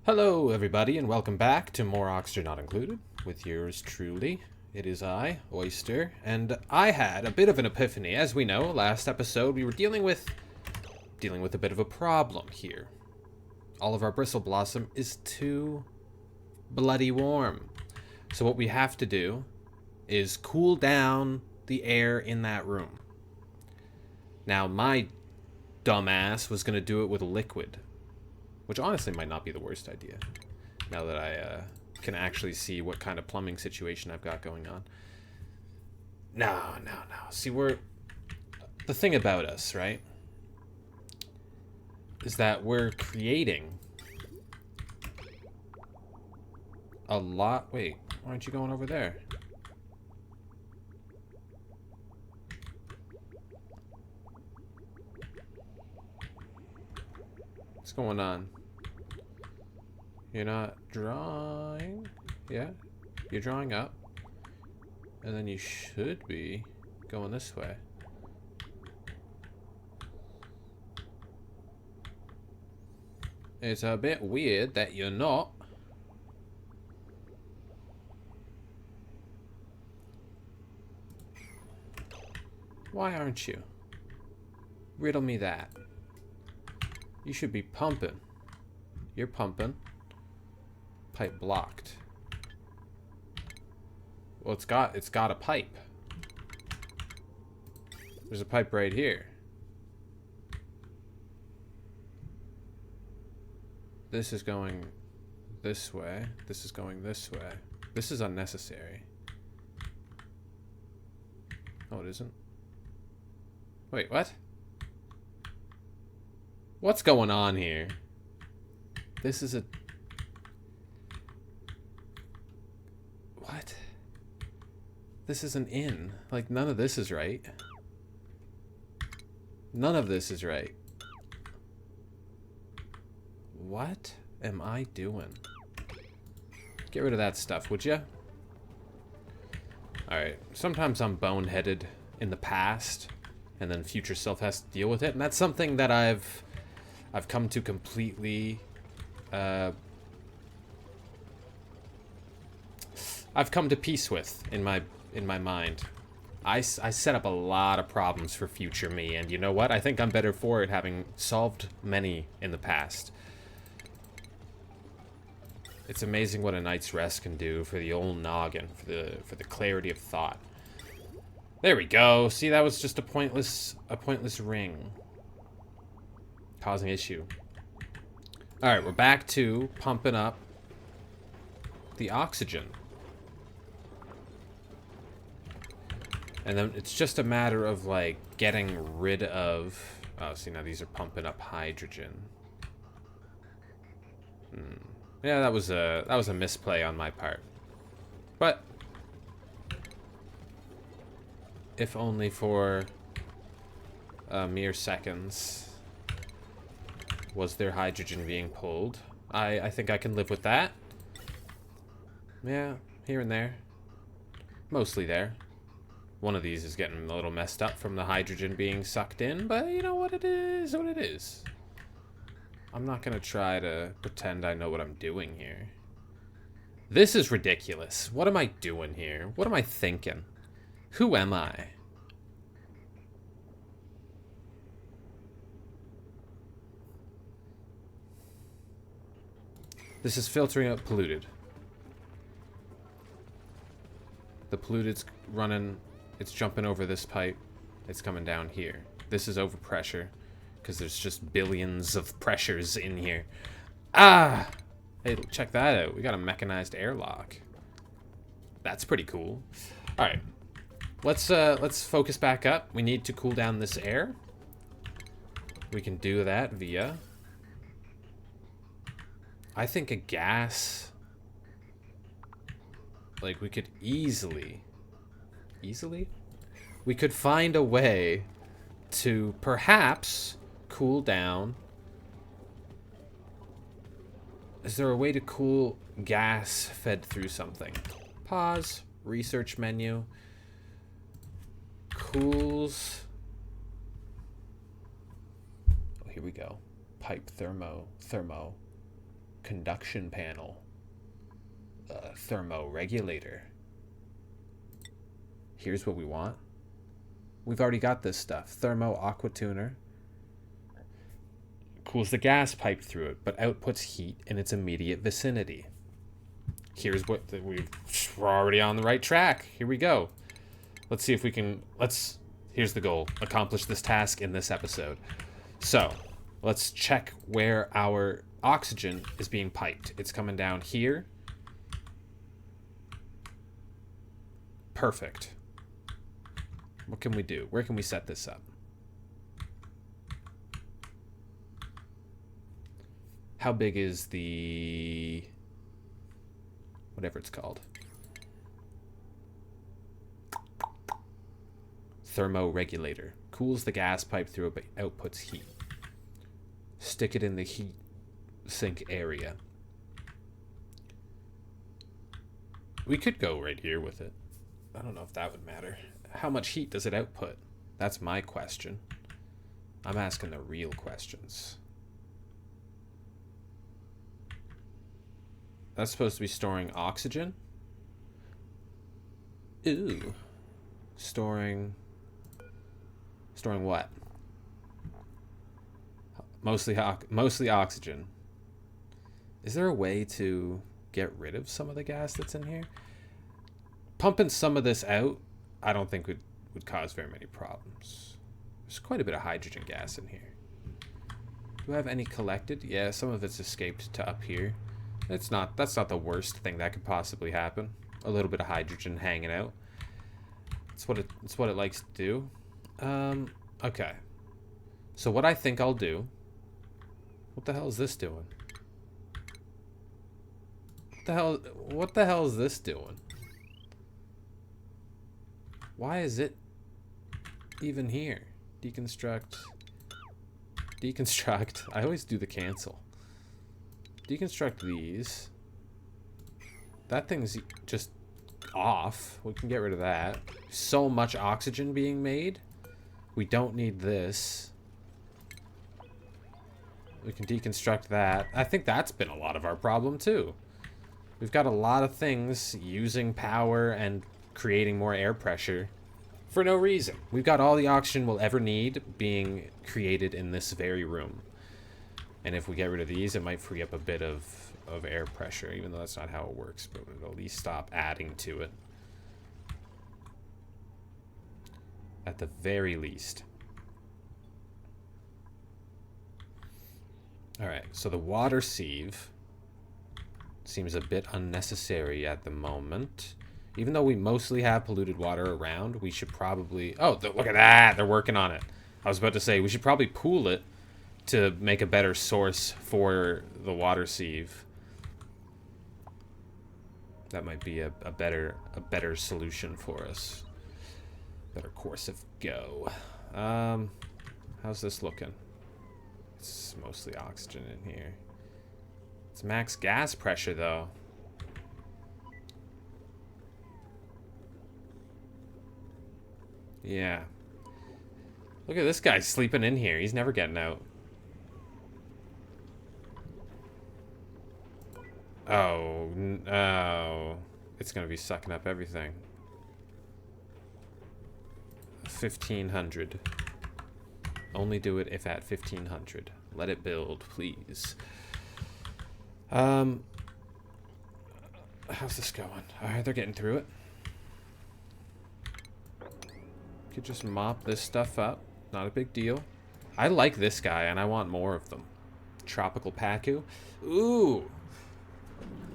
Hello, everybody, and welcome back to more Oyster Not Included with yours truly. It is I, Oyster, and I had a bit of an epiphany. As we know, last episode we were dealing with a bit of a problem here. All of our bristle blossom is too bloody warm. So what we have to do is cool down the air in that room. Now, my dumbass was going to do it with a liquid, which honestly might not be the worst idea, now that I can actually see what kind of plumbing situation I've got going on. No. See, the thing about us, right, is that we're creating a lot... Wait, why aren't you going over there? What's going on? You're not drawing? Yeah? You're drawing up. And then you should be going this way. It's a bit weird that you're not. Why aren't you? Riddle me that. You should be pumping. You're pumping. Pipe blocked. Well, it's got a pipe. There's a pipe right here. This is going this way. This is going this way. This is unnecessary. No, it isn't. Wait, what? What's going on here? This is a... What? This is an inn. Like, none of this is right. None of this is right. What am I doing? Get rid of that stuff, would ya? Alright, sometimes I'm boneheaded in the past, and then future self has to deal with it, and that's something that I've come to completely... I've come to peace with in my mind. I set up a lot of problems for future me, and you know what? I think I'm better for it, having solved many in the past. It's amazing what a night's rest can do for the old noggin, for the clarity of thought. There we go. See, that was just a pointless ring, causing issue. All right, we're back to pumping up the oxygen. And then it's just a matter of, like, getting rid of... Oh, see, now these are pumping up hydrogen. Yeah, that was a misplay on my part. But... if only for... mere seconds... was there hydrogen being pulled. I think I can live with that. Yeah, here and there. Mostly there. One of these is getting a little messed up from the hydrogen being sucked in, but you know what it is, what it is. I'm not gonna try to pretend I know what I'm doing here. This is ridiculous. What am I doing here? What am I thinking? Who am I? This is filtering out polluted. The polluted's running... It's jumping over this pipe. It's coming down here. This is overpressure, because there's just billions of pressures in here. Ah! Hey, check that out. We got a mechanized airlock. That's pretty cool. All right. Let's focus back up. We need to cool down this air. We can do that via... I think a gas... Like, we could easily... We could find a way to perhaps cool down. Is there a way to cool gas fed through something? Pause. Research menu. Cools. Oh, here we go. Pipe thermo. Conduction panel. Thermoregulator. Here's what we want. We've already got this stuff. Thermo aqua tuner. Cools the gas pipe through it, but outputs heat in its immediate vicinity. Here's what we're already on the right track. Here we go. Let's see if we can, here's the goal. Accomplish this task in this episode. So, let's check where our oxygen is being piped. It's coming down here. Perfect. What can we do? Where can we set this up? How big is the... whatever it's called? Thermoregulator. Cools the gas pipe through it, but outputs heat. Stick it in the heat sink area. We could go right here with it. I don't know if that would matter. How much heat does it output? That's my question. I'm asking the real questions. That's supposed to be storing oxygen? Ooh. Storing what? Mostly oxygen. Is there a way to get rid of some of the gas that's in here? Pumping some of this out, I don't think would cause very many problems. There's quite a bit of hydrogen gas in here. Do I have any collected? Yeah, some of it's escaped to up here. That's not the worst thing that could possibly happen. A little bit of hydrogen hanging out. It's what it likes to do. Okay. So what I think I'll do... What the hell is this doing? What the hell is this doing? Why is it even here? Deconstruct. I always do the cancel. Deconstruct these. That thing's just off. We can get rid of that. So much oxygen being made. We don't need this. We can deconstruct that. I think that's been a lot of our problem too. We've got a lot of things using power and creating more air pressure for no reason. We've got all the oxygen we'll ever need being created in this very room. And if we get rid of these, it might free up a bit of air pressure, even though that's not how it works, but it'll at least stop adding to it. At the very least. Alright, so the water sieve seems a bit unnecessary at the moment. Even though we mostly have polluted water around, we should probably... Oh, look at that! They're working on it. I was about to say, we should probably pool it to make a better source for the water sieve. That might be a better solution for us. Better course of go. How's this looking? It's mostly oxygen in here. It's max gas pressure, though. Yeah. Look at this guy sleeping in here. He's never getting out. Oh, no. It's going to be sucking up everything. 1,500. Only do it if at 1,500. Let it build, please. How's this going? Alright, they're getting through it. Could just mop this stuff up. Not a big deal. I like this guy, and I want more of them. Tropical Pacu. Ooh!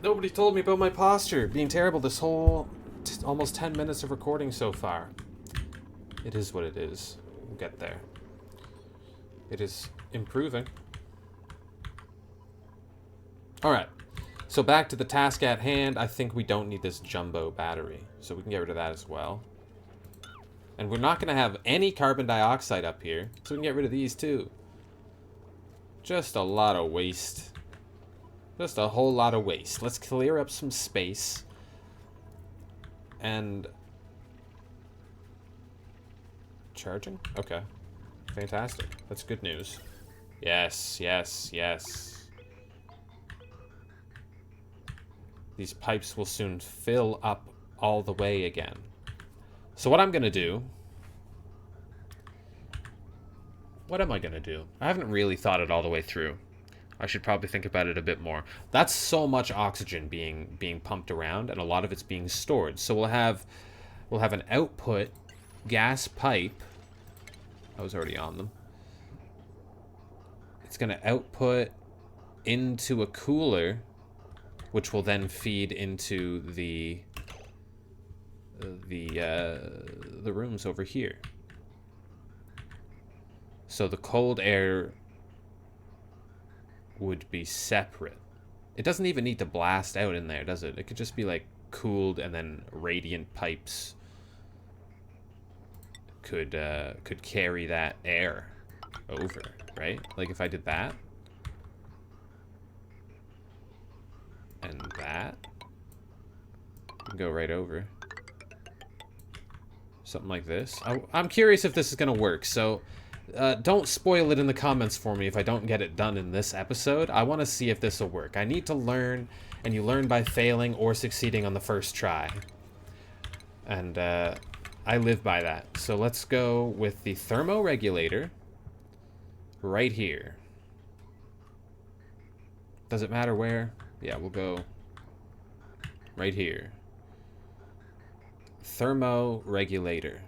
Nobody told me about my posture being terrible this whole almost 10 minutes of recording so far. It is what it is. We'll get there. It is improving. Alright. So back to the task at hand. I think we don't need this jumbo battery. So we can get rid of that as well. And we're not going to have any carbon dioxide up here. So we can get rid of these too. Just a lot of waste. Just a whole lot of waste. Let's clear up some space. And... charging? Okay. Fantastic. That's good news. Yes, yes, yes. these pipes will soon fill up all the way again. So what I'm going to do... What am I going to do? I haven't really thought it all the way through. I should probably think about it a bit more. That's so much oxygen being pumped around, and a lot of it's being stored. So we'll have an output gas pipe. I was already on them. It's going to output into a cooler, which will then feed into the rooms over here. So the cold air would be separate. It doesn't even need to blast out in there, does it? It could just be like cooled, and then radiant pipes could carry that air over, right? Like if I did that and that, go right over. Something like this. I'm curious if this is gonna work, so don't spoil it in the comments for me if I don't get it done in this episode. I want to see if this will work. I need to learn, and you learn by failing or succeeding on the first try. And I live by that. So let's go with the thermoregulator right here. Does it matter where? Yeah, we'll go right here. Thermoregulator.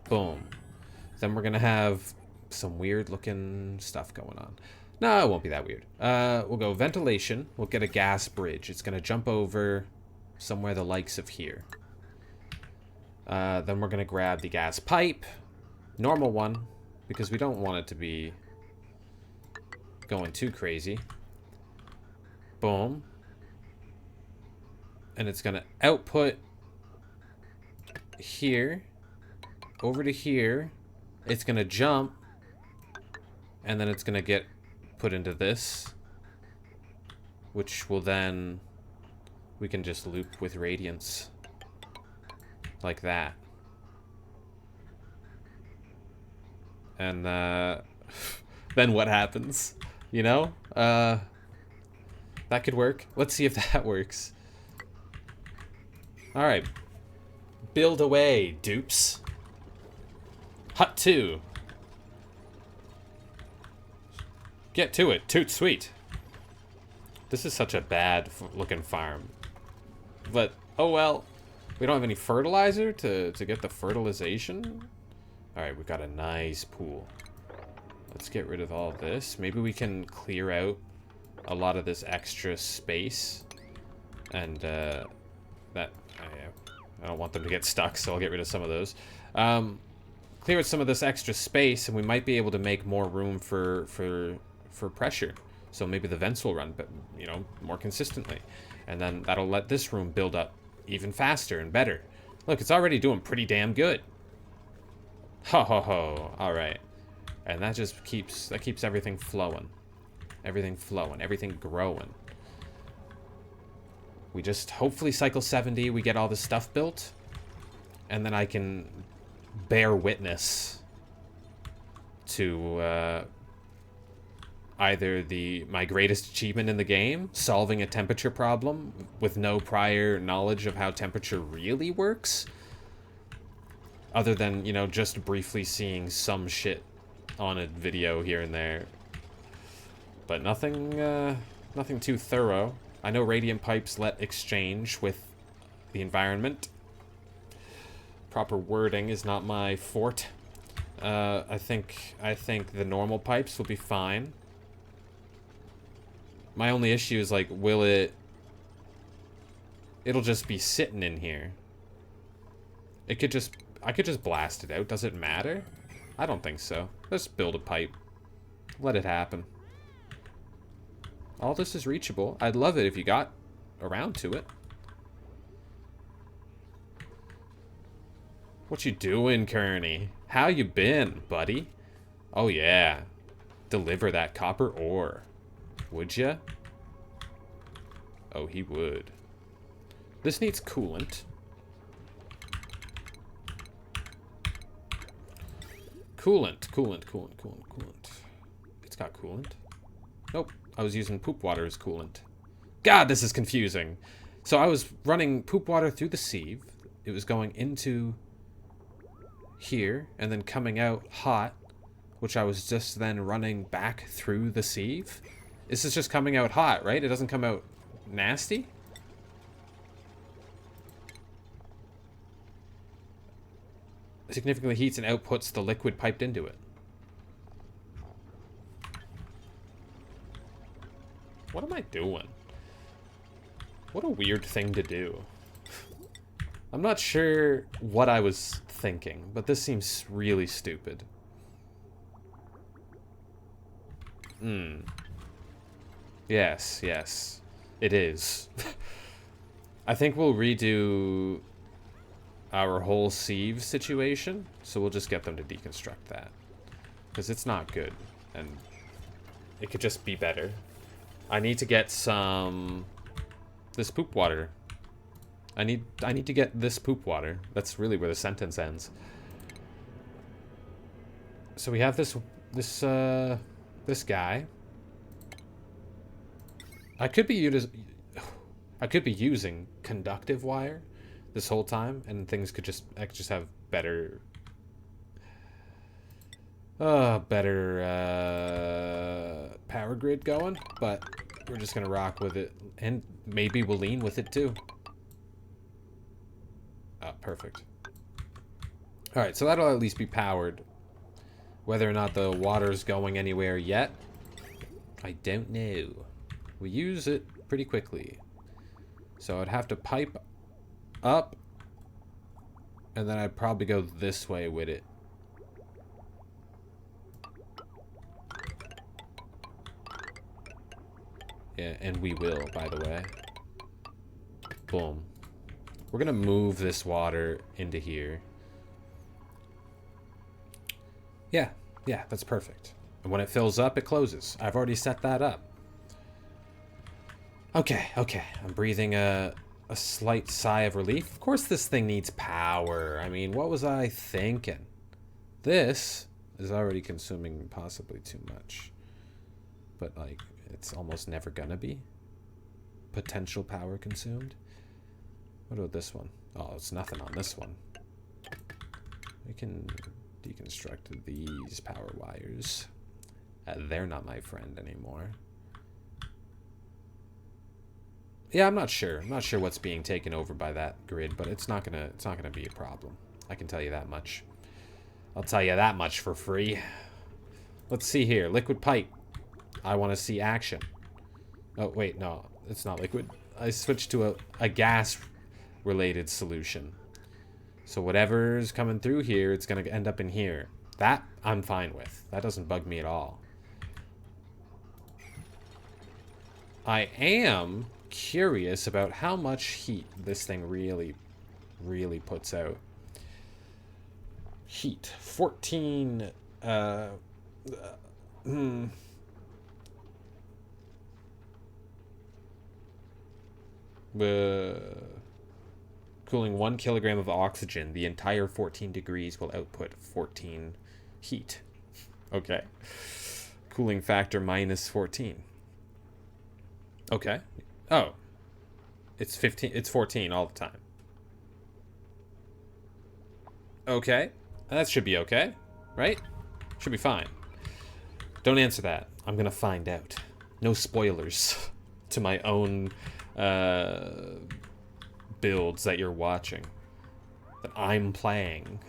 Boom. Then we're going to have some weird looking stuff going on. No, it won't be that weird. We'll go ventilation. We'll get a gas bridge. It's going to jump over somewhere the likes of here. Then we're going to grab the gas pipe. Normal one, because we don't want it to be going too crazy. Boom. And it's going to output here, over to here. It's going to jump, and then it's going to get put into this, which will then, we can just loop with radiance like that. And then what happens? You know? That could work. Let's see if that works. Alright. Build away, dupes. Hut 2. Get to it. Toot sweet. This is such a bad looking farm. But, oh well. We don't have any fertilizer to get the fertilization. Alright, we've got a nice pool. Let's get rid of all this. Maybe we can clear out a lot of this extra space. And, I don't want them to get stuck, so I'll get rid of some of those. Clear out some of this extra space, and we might be able to make more room for pressure. So maybe the vents will run, but you know, more consistently, and then that'll let this room build up even faster and better. Look, it's already doing pretty damn good. Ho ho ho! All right, and that just keeps everything flowing, everything growing. We just hopefully cycle 70, we get all this stuff built, and then I can bear witness to either my greatest achievement in the game, solving a temperature problem with no prior knowledge of how temperature really works, other than, you know, just briefly seeing some shit on a video here and there, but nothing too thorough. I know radiant pipes let exchange with the environment. Proper wording is not my forte. I think the normal pipes will be fine. My only issue is, like, it'll just be sitting in here. I could just blast it out. Does it matter? I don't think so. Let's build a pipe. Let it happen. All this is reachable. I'd love it if you got around to it. What you doing, Kearney? How you been, buddy? Oh yeah. Deliver that copper ore. Would ya? Oh, he would. This needs coolant. Coolant. It's got coolant. Nope. I was using poop water as coolant. God, this is confusing. So I was running poop water through the sieve. It was going into here and then coming out hot, which I was just then running back through the sieve. This is just coming out hot, right? It doesn't come out nasty? Significantly heats and outputs the liquid piped into it. What am I doing? What a weird thing to do. I'm not sure what I was thinking, but this seems really stupid. Yes, yes. It is. I think we'll redo our whole sieve situation, so we'll just get them to deconstruct that. Because it's not good, and it could just be better. I need to get this poop water. I need to get this poop water. That's really where the sentence ends. So we have this guy. I could be using conductive wire this whole time, and things could just have better power grid going, but we're just gonna rock with it, and maybe we'll lean with it too. Oh, perfect. All right, so that'll at least be powered. Whether or not the water's going anywhere yet, I don't know. We use it pretty quickly, so I'd have to pipe up, and then I'd probably go this way with it. Yeah, and we will, by the way. Boom. We're gonna move this water into here. Yeah, that's perfect. And when it fills up, it closes. I've already set that up. Okay. I'm breathing a slight sigh of relief. Of course this thing needs power. I mean, what was I thinking? This is already consuming possibly too much. But, like, it's almost never gonna be. Potential power consumed. What about this one? Oh, it's nothing on this one. We can deconstruct these power wires. They're not my friend anymore. Yeah, I'm not sure. I'm not sure what's being taken over by that grid, but it's not gonna be a problem. I can tell you that much. I'll tell you that much for free. Let's see here. Liquid pipe. I want to see action. Oh, wait, no. It's not liquid. I switched to a gas-related solution. So whatever's coming through here, it's going to end up in here. That I'm fine with. That doesn't bug me at all. I am curious about how much heat this thing really puts out. Heat. 14... cooling 1 kilogram of oxygen, the entire 14 degrees will output 14 heat. Okay. Cooling factor minus 14. Okay. Oh. It's 15. It's 14 all the time. Okay. That should be okay, right? Should be fine. Don't answer that. I'm gonna find out. No spoilers to my own builds that you're watching, that I'm playing.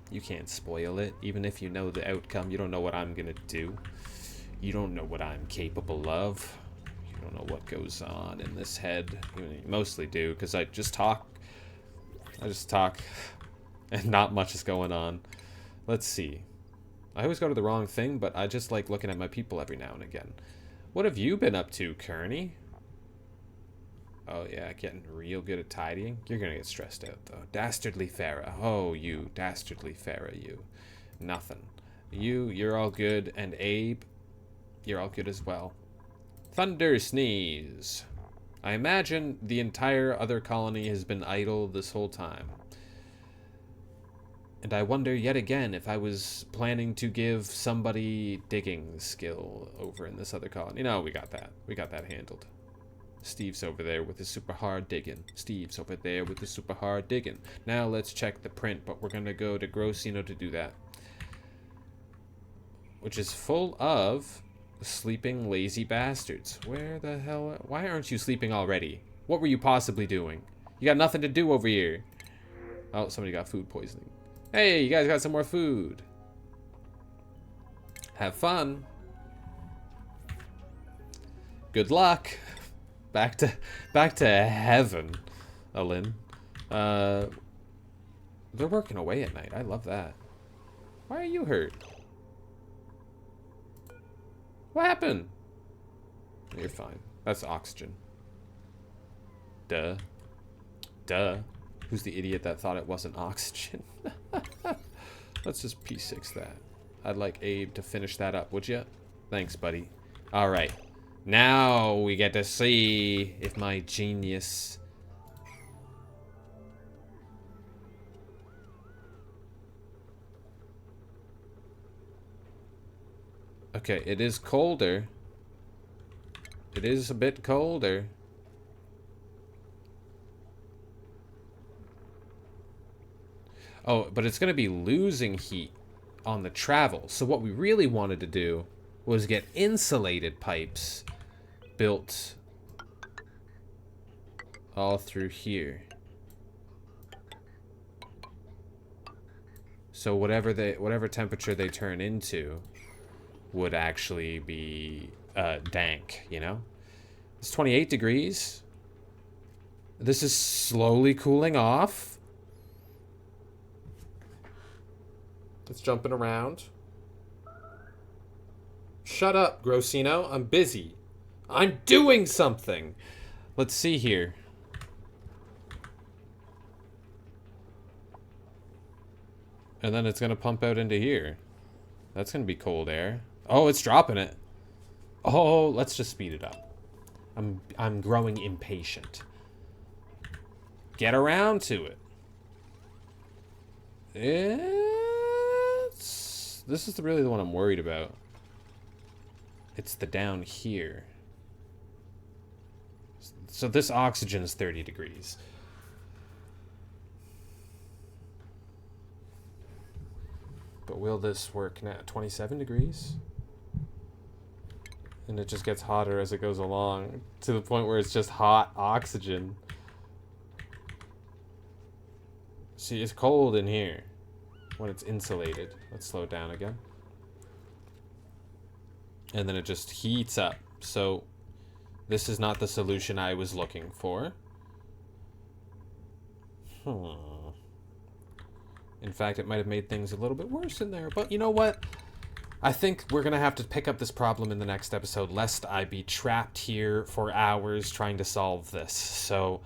You can't spoil it. Even if you know the outcome, you don't know what I'm gonna do. You don't know what I'm capable of. You don't know what goes on in this head. You mostly do, because I just talk, and not much is going on. Let's see. I always go to the wrong thing, but I just like looking at my people every now and again. What have you been up to, Kearney? Oh, yeah, getting real good at tidying. You're gonna get stressed out, though. Dastardly Farah. Oh, you. Dastardly Farah, you. Nothing. You're all good. And Abe, you're all good as well. Thunder Sneeze. I imagine the entire other colony has been idle this whole time. And I wonder yet again if I was planning to give somebody digging skill over in this other colony. No, we got that. We got that handled. Steve's over there with his super hard digging. Steve's over there with his super hard digging. Now let's check the print, but we're gonna go to Grossino to do that. Which is full of sleeping lazy bastards. Where the hell? Why aren't you sleeping already? What were you possibly doing? You got nothing to do over here. Oh, somebody got food poisoning. Hey, you guys got some more food. Have fun. Good luck. Back to heaven, Alin. They're working away at night. I love that. Why are you hurt? What happened? You're fine. That's oxygen. Duh. Duh. Who's the idiot that thought it wasn't oxygen? Let's just P6 that. I'd like Abe to finish that up, would you? Thanks, buddy. All right. Now we get to see if my genius... Okay, it is colder. It is a bit colder. Oh, but it's going to be losing heat on the travel. So what we really wanted to do was get insulated pipes built all through here. So whatever temperature they turn into would actually be dank, you know? It's 28 degrees. This is slowly cooling off. It's jumping around. Shut up, Grossino. I'm busy. I'm doing something. Let's see here. And then it's going to pump out into here. That's going to be cold air. Oh, it's dropping it. Oh, let's just speed it up. I'm growing impatient. Get around to it. This is really the one I'm worried about. It's the down here. So this oxygen is 30 degrees. But will this work now? 27 degrees? And it just gets hotter as it goes along, to the point where it's just hot oxygen. See, it's cold in here when it's insulated. Let's slow it down again. And then it just heats up. So this is not the solution I was looking for. In fact, it might have made things a little bit worse in there. But you know what? I think we're going to have to pick up this problem in the next episode, lest I be trapped here for hours trying to solve this. So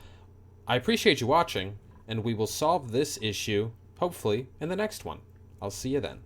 I appreciate you watching, and we will solve this issue, hopefully, in the next one. I'll see you then.